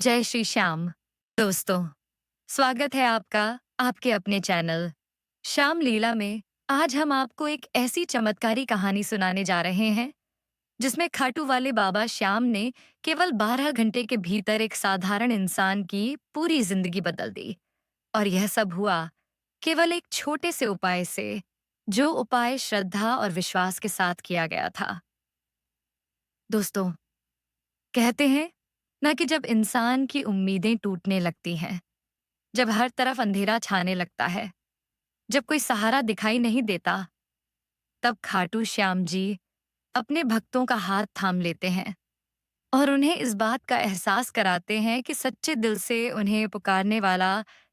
जय श्री श्याम। दोस्तों, स्वागत है आपका आपके अपने चैनल श्याम लीला में। आज हम आपको एक ऐसी चमत्कारी कहानी सुनाने जा रहे हैं जिसमें खाटू वाले बाबा श्याम ने केवल 12 घंटे के भीतर एक साधारण इंसान की पूरी जिंदगी बदल दी। और यह सब हुआ केवल एक छोटे से उपाय से, जो उपाय श्रद्धा और विश्वास के साथ किया गया था। दोस्तों, कहते हैं ना कि जब इंसान की उम्मीदें टूटने लगती हैं, जब हर तरफ अंधेरा छाने लगता है, जब कोई सहारा दिखाई नहीं देता, तब खाटू श्याम जी अपने भक्तों का हाथ थाम लेते हैं और उन्हें इस बात का एहसास कराते हैं कि सच्चे दिल से उन्हें पुकारने वाला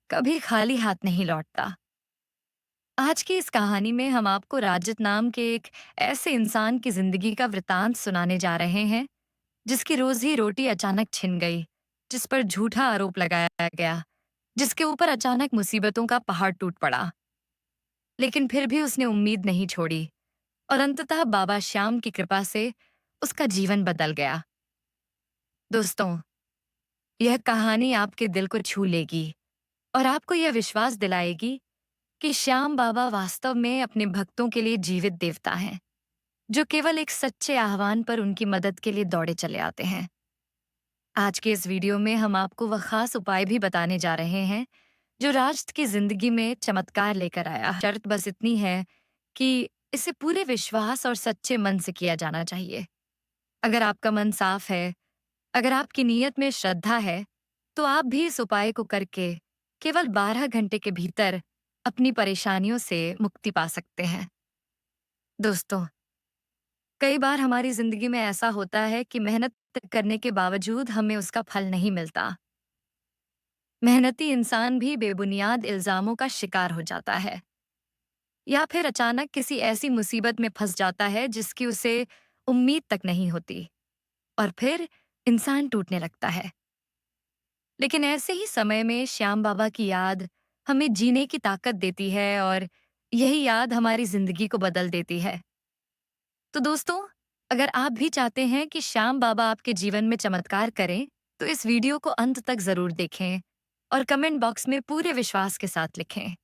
कभी खाली हाथ नहीं लौटता। आज की इस कहानी में हम आपको राजत नाम के एक ऐसे इंसान की जिंदगी का वृतांत सुनाने जा रहे हैं जिसकी रोजी रोटी अचानक छिन गई, जिस पर झूठा आरोप लगाया गया, जिसके ऊपर अचानक मुसीबतों का पहाड़ टूट पड़ा। लेकिन फिर भी उसने उम्मीद नहीं छोड़ी और अंततः बाबा श्याम की कृपा से उसका जीवन बदल गया। दोस्तों, यह कहानी आपके दिल को छू लेगी और आपको यह विश्वास दिलाएगी कि श्याम बाबा वास्तव में अपने भक्तों के लिए जीवित देवता हैं, जो केवल एक सच्चे आह्वान पर उनकी मदद के लिए दौड़े चले आते हैं। आज के इस वीडियो में हम आपको वह खास उपाय भी बताने जा रहे हैं जो राज की जिंदगी में चमत्कार लेकर आया। शर्त बस इतनी है कि इसे पूरे विश्वास और सच्चे मन से किया जाना चाहिए। अगर आपका मन साफ है, अगर आपकी नीयत में श्रद्धा है, तो आप भी इस उपाय को करके केवल 12 घंटे के भीतर अपनी परेशानियों से मुक्ति पा सकते हैं। दोस्तों, कई बार हमारी जिंदगी में ऐसा होता है कि मेहनत करने के बावजूद हमें उसका फल नहीं मिलता। मेहनती इंसान भी बेबुनियाद इल्जामों का शिकार हो जाता है या फिर अचानक किसी ऐसी मुसीबत में फंस जाता है जिसकी उसे उम्मीद तक नहीं होती, और फिर इंसान टूटने लगता है। लेकिन ऐसे ही समय में श्याम बाबा की याद हमें जीने की ताकत देती है और यही याद हमारी जिंदगी को बदल देती है। तो दोस्तों, अगर आप भी चाहते हैं कि श्याम बाबा आपके जीवन में चमत्कार करें, तो इस वीडियो को अंत तक जरूर देखें और कमेंट बॉक्स में पूरे विश्वास के साथ लिखें,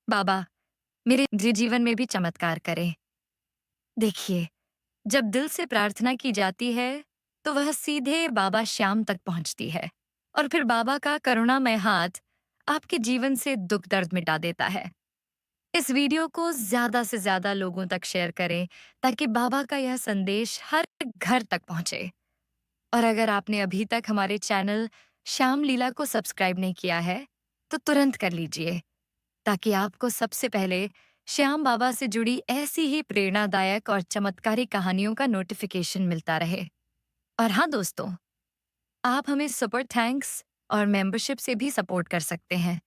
बाबा मेरे जीवन में भी चमत्कार करें। देखिए, जब दिल से प्रार्थना की जाती है तो वह सीधे बाबा श्याम तक पहुंचती है और फिर बाबा का करुणामय हाथ आपके जीवन से दुख दर्द मिटा देता है। इस वीडियो को ज्यादा से ज्यादा लोगों तक शेयर करें ताकि बाबा का यह संदेश हर घर तक पहुंचे। और अगर आपने अभी तक हमारे चैनल श्याम लीला को सब्सक्राइब नहीं किया है, तो तुरंत कर लीजिए ताकि आपको सबसे पहले श्याम बाबा से जुड़ी ऐसी ही प्रेरणादायक और चमत्कारी कहानियों का नोटिफिकेशन मिलता रहे। और हाँ दोस्तों, आप हमें सुपर थैंक्स और मेंबरशिप से भी सपोर्ट कर सकते हैं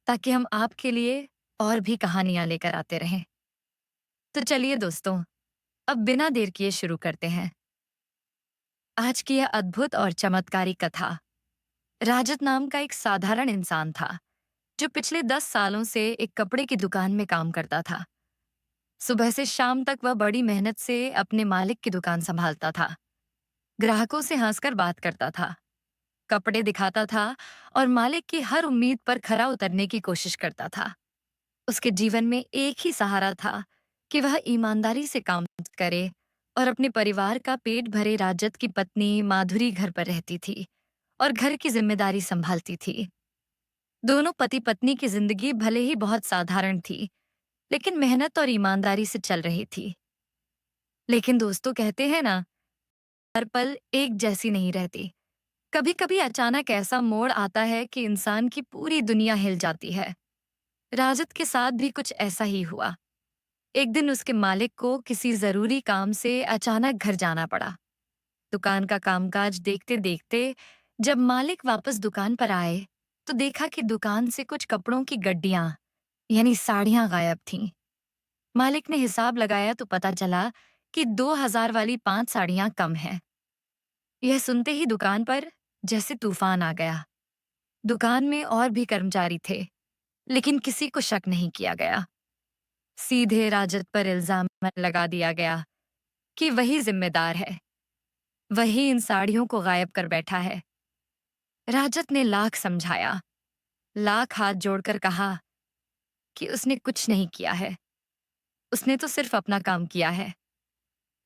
ताकि हम आपके लिए और भी कहानियां लेकर आते रहें। तो चलिए दोस्तों, अब बिना देर किए शुरू करते हैं आज की यह अद्भुत और चमत्कारी कथा। राजत नाम का एक साधारण इंसान था जो पिछले 10 सालों से एक कपड़े की दुकान में काम करता था। सुबह से शाम तक वह बड़ी मेहनत से अपने मालिक की दुकान संभालता था, ग्राहकों से हंसकर बात करता था, कपड़े दिखाता था और मालिक की हर उम्मीद पर खरा उतरने की कोशिश करता था। उसके जीवन में एक ही सहारा था कि वह ईमानदारी से काम करे और अपने परिवार का पेट भरे। राजत की पत्नी माधुरी घर पर रहती थी और घर की जिम्मेदारी संभालती थी। दोनों पति पत्नी की जिंदगी भले ही बहुत साधारण थी, लेकिन मेहनत और ईमानदारी से चल रही थी। लेकिन दोस्तों, कहते हैं ना, हर पल एक जैसी नहीं रहती। कभी कभी अचानक ऐसा मोड़ आता है कि इंसान की पूरी दुनिया हिल जाती है। राजत के साथ भी कुछ ऐसा ही हुआ। एक दिन उसके मालिक को किसी जरूरी काम से अचानक घर जाना पड़ा। दुकान का कामकाज देखते देखते जब मालिक वापस दुकान पर आए, तो देखा कि दुकान से कुछ कपड़ों की गड्डियां यानी साड़ियां गायब थीं। मालिक ने हिसाब लगाया तो पता चला कि 2000 वाली 5 साड़ियां कम हैं। यह सुनते ही दुकान पर जैसे तूफान आ गया। दुकान में और भी कर्मचारी थे, लेकिन किसी को शक नहीं किया गया। सीधे राजत पर इल्जाम लगा दिया गया कि वही जिम्मेदार है, वही इन साड़ियों को गायब कर बैठा है। राजत ने लाख समझाया, लाख हाथ जोड़कर कहा कि उसने कुछ नहीं किया है, उसने तो सिर्फ अपना काम किया है।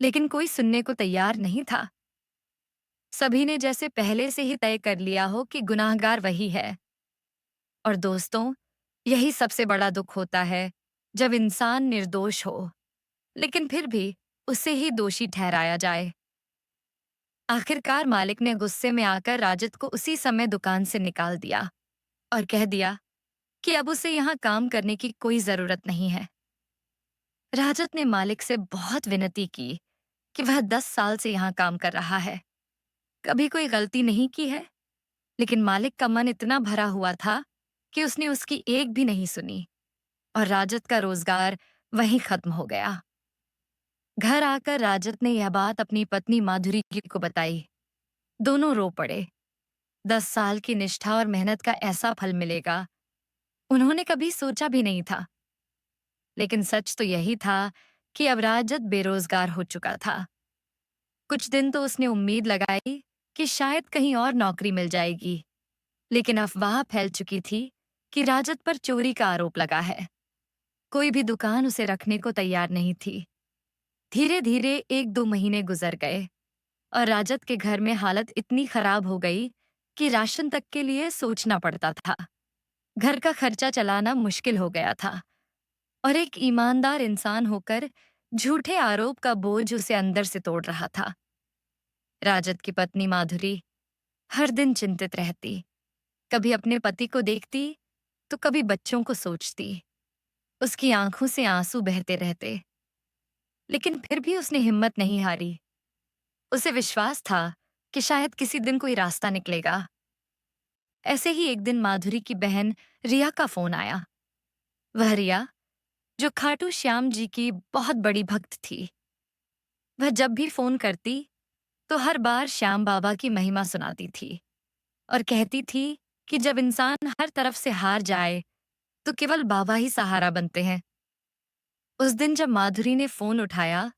लेकिन कोई सुनने को तैयार नहीं था। सभी ने जैसे पहले से ही तय कर लिया हो कि गुनाहगार वही है। और दोस्तों, यही सबसे बड़ा दुख होता है, जब इंसान निर्दोष हो, लेकिन फिर भी उसे ही दोषी ठहराया जाए। आखिरकार मालिक ने गुस्से में आकर राजत को उसी समय दुकान से निकाल दिया और कह दिया कि अब उसे यहाँ काम करने की कोई जरूरत नहीं है। राजत ने मालिक से बहुत विनती की कि वह 10 साल से यहाँ काम कर रहा है, कभी कोई गलती नहीं की है। लेकिन मालिक का मन इतना भरा हुआ था कि उसने उसकी एक भी नहीं सुनी और राजत का रोजगार वहीं खत्म हो गया। घर आकर राजत ने यह बात अपनी पत्नी माधुरी को बताई। दोनों रो पड़े। 10 साल की निष्ठा और मेहनत का ऐसा फल मिलेगा, उन्होंने कभी सोचा भी नहीं था। लेकिन सच तो यही था कि अब राजत बेरोजगार हो चुका था। कुछ दिन तो उसने उम्मीद लगाई कि शायद कहीं और नौकरी मिल जाएगी, लेकिन अफवाह फैल चुकी थी कि राजत पर चोरी का आरोप लगा है। कोई भी दुकान उसे रखने को तैयार नहीं थी। धीरे धीरे 1-2 महीने गुजर गए और राजत के घर में हालत इतनी खराब हो गई कि राशन तक के लिए सोचना पड़ता था। घर का खर्चा चलाना मुश्किल हो गया था और एक ईमानदार इंसान होकर झूठे आरोप का बोझ उसे अंदर से तोड़ रहा था। राजत की पत्नी माधुरी हर दिन चिंतित रहती, कभी अपने पति को देखती तो कभी बच्चों को सोचती। उसकी आंखों से आंसू बहते रहते, लेकिन फिर भी उसने हिम्मत नहीं हारी। उसे विश्वास था कि शायद किसी दिन कोई रास्ता निकलेगा। ऐसे ही एक दिन माधुरी की बहन रिया का फोन आया। वह रिया, जो खाटू श्याम जी की बहुत बड़ी भक्त थी। वह जब भी फोन करती तो हर बार श्याम बाबा की महिमा सुनाती थी और कहती थी कि जब इंसान हर तरफ से हार जाए तो केवल बाबा ही सहारा बनते हैं। उस दिन जब माधुरी ने फोन उठाया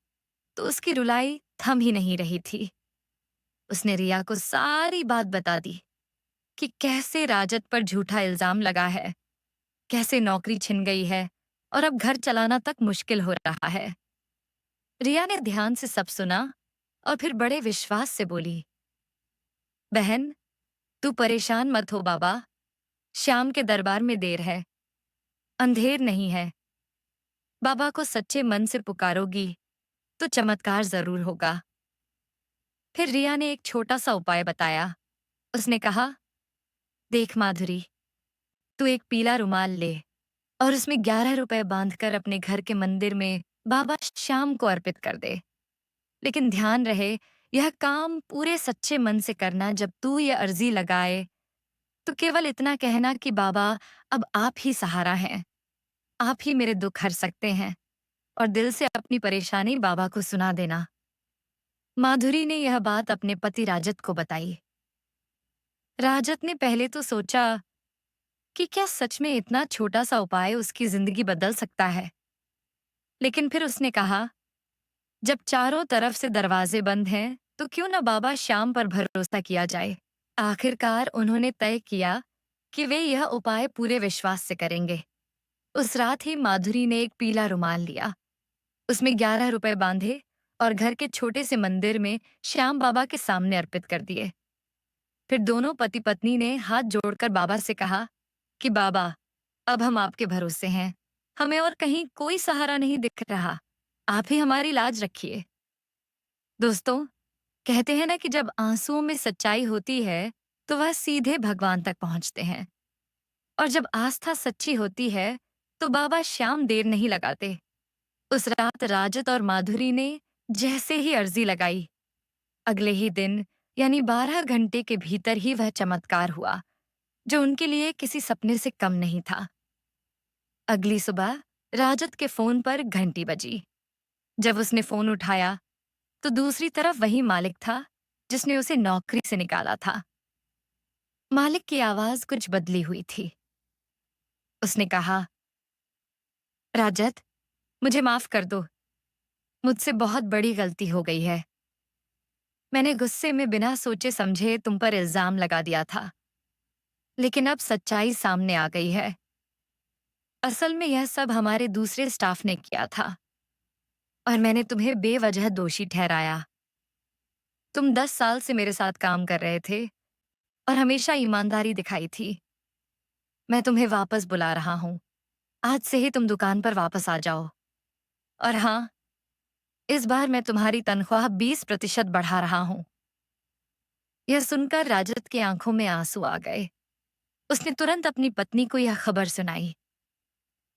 तो उसकी रुलाई थम ही नहीं रही थी। उसने रिया को सारी बात बता दी कि कैसे राजत पर झूठा इल्जाम लगा है, कैसे नौकरी छिन गई है और अब घर चलाना तक मुश्किल हो रहा है। रिया ने ध्यान से सब सुना और फिर बड़े विश्वास से बोली, बहन, तू परेशान मत हो बाबा। श्याम के दरबार में देर है, अंधेर नहीं है। बाबा को सच्चे मन से पुकारोगी तो चमत्कार जरूर होगा। फिर रिया ने एक छोटा सा उपाय बताया। उसने कहा, देख माधुरी, तू एक पीला रुमाल ले और उसमें 11 रुपए बांधकर अपने घर के मंदिर में बाबा श्याम को अर्पित कर दे। लेकिन ध्यान रहे, यह काम पूरे सच्चे मन से करना। जब तू ये अर्जी लगाए तो केवल इतना कहना कि बाबा, अब आप ही सहारा हैं, आप ही मेरे दुख हर सकते हैं, और दिल से अपनी परेशानी बाबा को सुना देना। माधुरी ने यह बात अपने पति राजत को बताई। राजत ने पहले तो सोचा कि क्या सच में इतना छोटा सा उपाय उसकी जिंदगी बदल सकता है। लेकिन फिर उसने कहा, जब चारों तरफ से दरवाजे बंद हैं, तो क्यों न बाबा श्याम पर भरोसा किया जाए। आखिरकार उन्होंने तय किया कि वे यह उपाय पूरे विश्वास से करेंगे। उस रात ही माधुरी ने एक पीला रुमाल लिया, उसमें 11 रुपए बांधे और घर के छोटे से मंदिर में श्याम बाबा के सामने अर्पित कर दिए। फिर दोनों पति पत्नी ने हाथ जोड़कर बाबा से कहा कि बाबा, अब हम आपके भरोसे हैं, हमें और कहीं कोई सहारा नहीं दिख रहा, आप ही हमारी लाज रखिए। दोस्तों, कहते हैं ना कि जब आंसुओं में सच्चाई होती है तो वह सीधे भगवान तक पहुंचते हैं, और जब आस्था सच्ची होती है तो बाबा श्याम देर नहीं लगाते। उस रात राजत और माधुरी ने जैसे ही अर्जी लगाई, अगले ही दिन यानी 12 घंटे के भीतर ही वह चमत्कार हुआ, जो उनके लिए किसी सपने से कम नहीं था। अगली सुबह राजत के फोन पर घंटी बजी। जब उसने फोन उठाया तो दूसरी तरफ वही मालिक था जिसने उसे नौकरी से निकाला था। मालिक की आवाज कुछ बदली हुई थी। उसने कहा, राजत, मुझे माफ कर दो, मुझसे बहुत बड़ी गलती हो गई है। मैंने गुस्से में बिना सोचे समझे तुम पर इल्जाम लगा दिया था। लेकिन अब सच्चाई सामने आ गई है। असल में यह सब हमारे दूसरे स्टाफ ने किया था और मैंने तुम्हें बेवजह दोषी ठहराया। तुम 10 साल से मेरे साथ काम कर रहे थे और हमेशा ईमानदारी दिखाई थी। मैं तुम्हें वापस बुला रहा हूँ। आज से ही तुम दुकान पर वापस आ जाओ। और हाँ, इस बार मैं तुम्हारी तनख्वाह 20% बढ़ा रहा हूँ। यह सुनकर राजत की आंखों में आंसू आ गए। उसने तुरंत अपनी पत्नी को यह खबर सुनाई।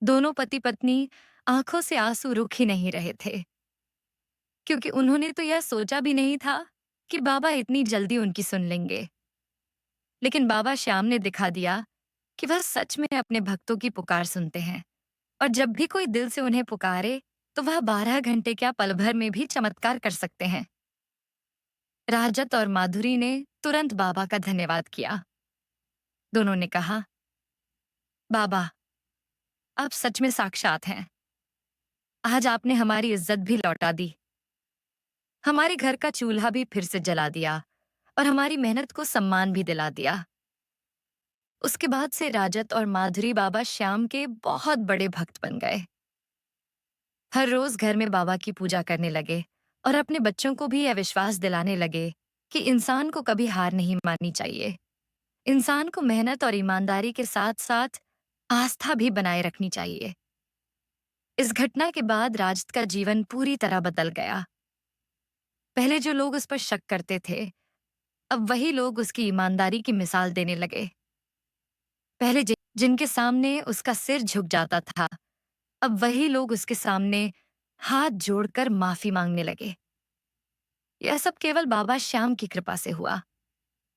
दोनों पति पत्नी आंखों से आंसू रुक ही नहीं रहे थे, क्योंकि उन्होंने तो यह सोचा भी नहीं था कि बाबा इतनी जल्दी उनकी सुन लेंगे। लेकिन बाबा श्याम ने दिखा दिया कि वह सच में अपने भक्तों की पुकार सुनते हैं, और जब भी कोई दिल से उन्हें पुकारे तो वह 12 घंटे क्या पल भर में भी चमत्कार कर सकते हैं। राजत और माधुरी ने तुरंत बाबा का धन्यवाद किया। दोनों ने कहा, बाबा, आप सच में साक्षात हैं। आज आपने हमारी इज्जत भी लौटा दी, हमारे घर का चूल्हा भी फिर से जला दिया और हमारी मेहनत को सम्मान भी दिला दिया। उसके बाद से राजत और माधुरी बाबा श्याम के बहुत बड़े भक्त बन गए। हर रोज घर में बाबा की पूजा करने लगे और अपने बच्चों को भी यह विश्वास दिलाने लगे कि इंसान को कभी हार नहीं माननी चाहिए। इंसान को मेहनत और ईमानदारी के साथ साथ आस्था भी बनाए रखनी चाहिए। इस घटना के बाद राजत का जीवन पूरी तरह बदल गया। पहले जो लोग उस पर शक करते थे, अब वही लोग उसकी ईमानदारी की मिसाल देने लगे। पहले जिनके सामने उसका सिर झुक जाता था, अब वही लोग उसके सामने हाथ जोड़कर माफी मांगने लगे। यह सब केवल बाबा श्याम की कृपा से हुआ।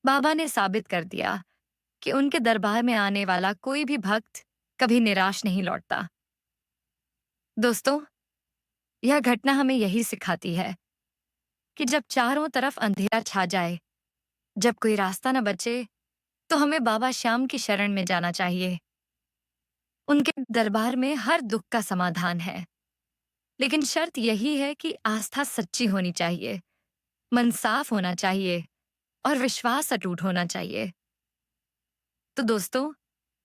बाबा ने साबित कर दिया कि उनके दरबार में आने वाला कोई भी भक्त कभी निराश नहीं लौटता। दोस्तों, यह घटना हमें यही सिखाती है कि जब चारों तरफ अंधेरा छा जाए, जब कोई रास्ता न बचे, तो हमें बाबा श्याम की शरण में जाना चाहिए। उनके दरबार में हर दुख का समाधान है, लेकिन शर्त यही है कि आस्था सच्ची होनी चाहिए, मन साफ होना चाहिए और विश्वास अटूट होना चाहिए। तो दोस्तों,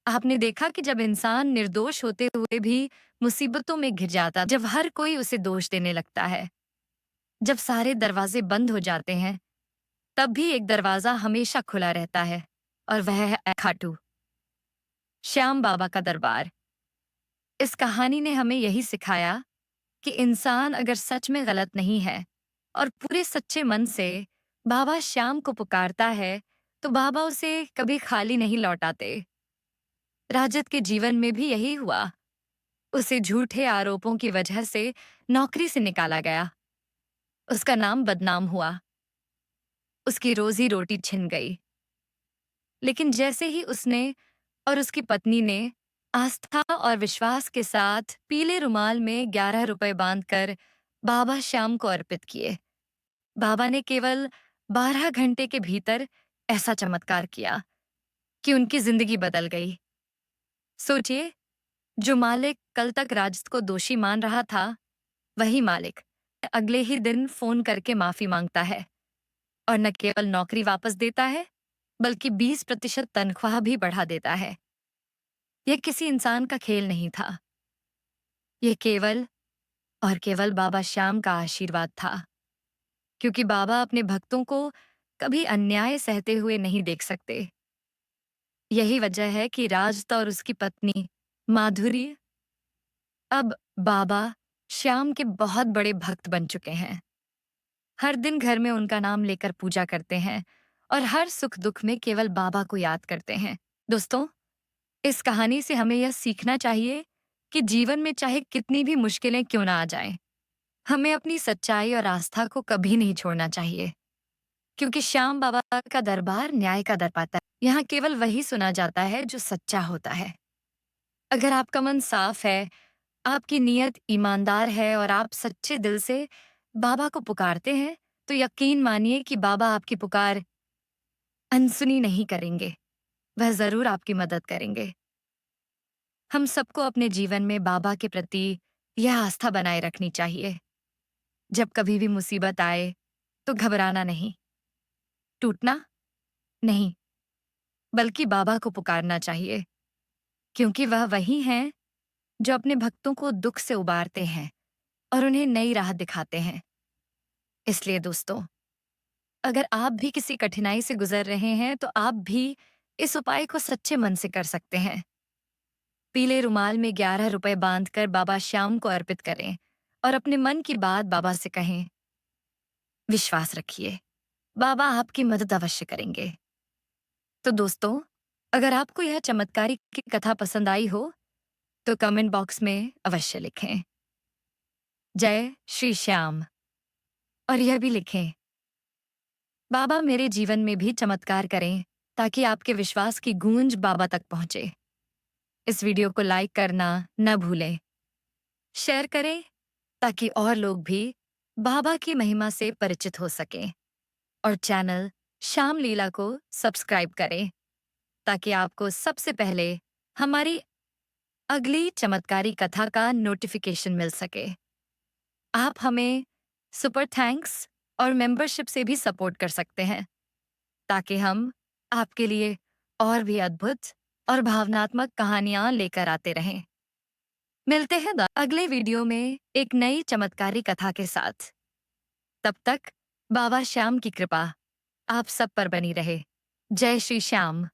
आपने देखा कि जब इंसान निर्दोष होते हुए भी मुसीबतों में घिर जाता, जब हर कोई उसे दोष देने लगता है, जब सारे दरवाजे बंद हो जाते हैं, तब भी एक दरवाजा हमेशा खुला रहता है, और वह है खाटू श्याम बाबा का दरबार। इस कहानी ने हमें यही सिखाया कि इंसान अगर सच में गलत नहीं है और पूरे सच्चे मन से बाबा श्याम को पुकारता है, तो बाबा उसे कभी खाली नहीं लौटाते। राजत के जीवन में भी यही हुआ। उसे झूठे आरोपों की वजह से नौकरी से निकाला गया। उसका नाम बदनाम हुआ। उसकी रोजी रोटी छिन गई। लेकिन जैसे ही उसने और उसकी पत्नी ने आस्था और विश्वास के साथ पीले रुमाल में 11 रुपए बांधकर बाबा श्याम को अर्पित किए, बाबा ने केवल 12 घंटे के भीतर ऐसा चमत्कार किया कि उनकी जिंदगी बदल गई। सोचिए, जो मालिक कल तक राजत को दोषी मान रहा था, वही मालिक अगले ही दिन फोन करके माफी मांगता है, और न केवल नौकरी वापस देता है, बल्कि 20% तनख्वाह भी बढ़ा देता है। यह किसी इंसान का खेल नहीं था, यह केवल और केवल बाबा श्याम का आशीर्वाद था, क्योंकि बाबा अपने भक्तों को कभी अन्याय सहते हुए नहीं देख सकते। यही वजह है कि राजत और उसकी पत्नी माधुरी अब बाबा श्याम के बहुत बड़े भक्त बन चुके हैं। हर दिन घर में उनका नाम लेकर पूजा करते हैं और हर सुख दुख में केवल बाबा को याद करते हैं। दोस्तों, इस कहानी से हमें यह सीखना चाहिए कि जीवन में चाहे कितनी भी मुश्किलें क्यों ना आ जाएं, हमें अपनी सच्चाई और आस्था को कभी नहीं छोड़ना चाहिए, क्योंकि श्याम बाबा का दरबार न्याय का दर पाता है। यहाँ केवल वही सुना जाता है जो सच्चा होता है। अगर आपका मन साफ है, आपकी नीयत ईमानदार है और आप सच्चे दिल से बाबा को पुकारते हैं, तो यकीन मानिए कि बाबा आपकी पुकार अनसुनी नहीं करेंगे। वह जरूर आपकी मदद करेंगे। हम सबको अपने जीवन में बाबा के प्रति यह आस्था बनाए रखनी चाहिए। जब कभी भी मुसीबत आए, तो घबराना नहीं, टूटना नहीं, बल्कि बाबा को पुकारना चाहिए, क्योंकि वह वही हैं जो अपने भक्तों को दुख से उबारते हैं और उन्हें नई राह दिखाते हैं। इसलिए दोस्तों, अगर आप भी किसी कठिनाई से गुजर रहे हैं, तो आप भी इस उपाय को सच्चे मन से कर सकते हैं। पीले रुमाल में 11 रुपए बांधकर बाबा श्याम को अर्पित करें और अपने मन की बात बाबा से कहें। विश्वास रखिए, बाबा आपकी मदद अवश्य करेंगे। तो दोस्तों, अगर आपको यह चमत्कारी की कथा पसंद आई हो, तो कमेंट बॉक्स में अवश्य लिखें, जय श्री श्याम। और यह भी लिखें, बाबा मेरे जीवन में भी चमत्कार करें, ताकि आपके विश्वास की गूंज बाबा तक पहुंचे। इस वीडियो को लाइक करना न भूलें, शेयर करें ताकि और लोग भी बाबा की महिमा से परिचित हो सकें, और चैनल श्याम लीला को सब्सक्राइब करें ताकि आपको सबसे पहले हमारी अगली चमत्कारी कथा का नोटिफिकेशन मिल सके। आप हमें सुपर थैंक्स और मेंबरशिप से भी सपोर्ट कर सकते हैं, ताकि हम आपके लिए और भी अद्भुत और भावनात्मक कहानियां लेकर आते रहें। मिलते हैं अगले वीडियो में एक नई चमत्कारी कथा के साथ। तब तक बाबा श्याम की कृपा आप सब पर बनी रहे। जय श्री श्याम।